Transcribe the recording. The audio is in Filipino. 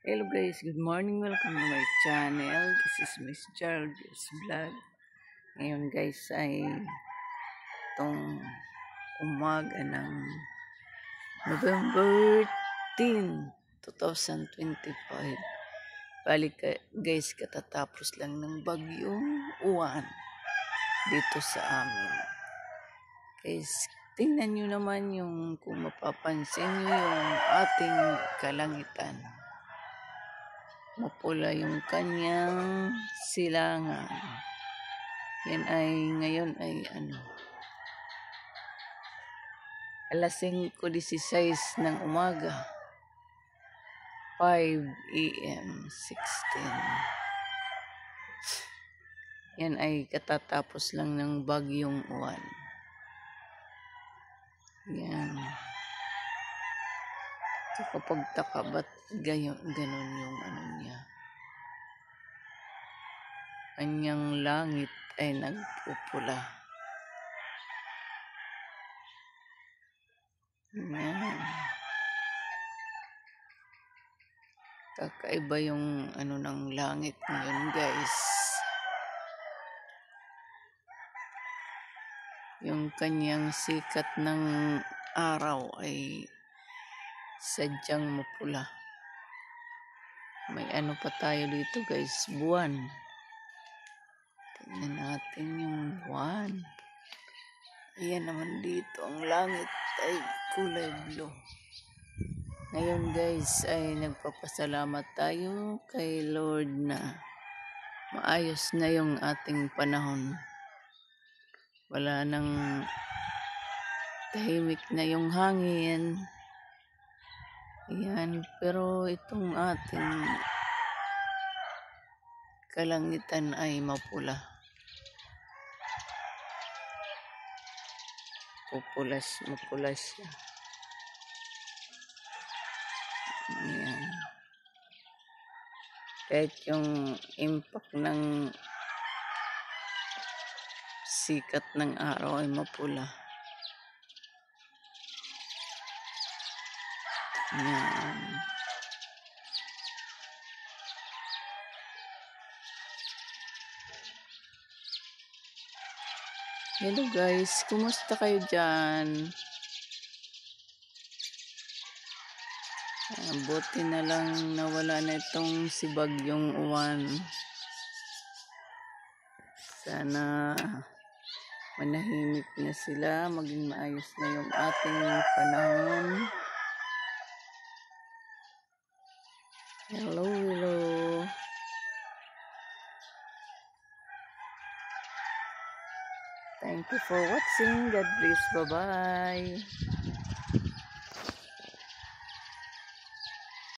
Hello guys, good morning. Welcome to my channel. This is Miss Jarvis Vlog. Ngayon guys ay itong umaga ng November 10, 2025. Balik guys, katatapos lang ng bagyong uwan dito sa amin. Guys, tingnan nyo naman yung kung mapapansin nyo yung ating kalangitan. Mapula yung kanyang silangan. Yan ay ngayon ay alas 5:16 ng umaga. 5 AM 16. Yan ay katatapos lang ng bagyong uwan. Yan. So, kapag taka, ba't ganun yung niya? Kanyang langit ay nagpupula. Yan. Kakaiba yung ng langit ngayon guys. Yung kanyang sikat ng araw ay sadyang mapula. May pa tayo dito guys, buwan. Tingnan natin yung buwan. Ayan naman dito, ang langit ay kulay blue. Ngayon guys ay nagpapasalamat tayo kay Lord na maayos na yung ating panahon. Wala nang tahimik na yung hangin. Yan, pero itong ating kalangitan ay mapula. Mapula siya. Yan. Kahit yung impact ng sikat ng araw ay mapula. Yan. Hello guys, kumusta kayo dyan? Buti na lang nawala na itong si bagyong uwan. Sana manahimik na sila, maging maayos na yung ating panahon. Hello. Thank you for watching. God bless. Bye-bye.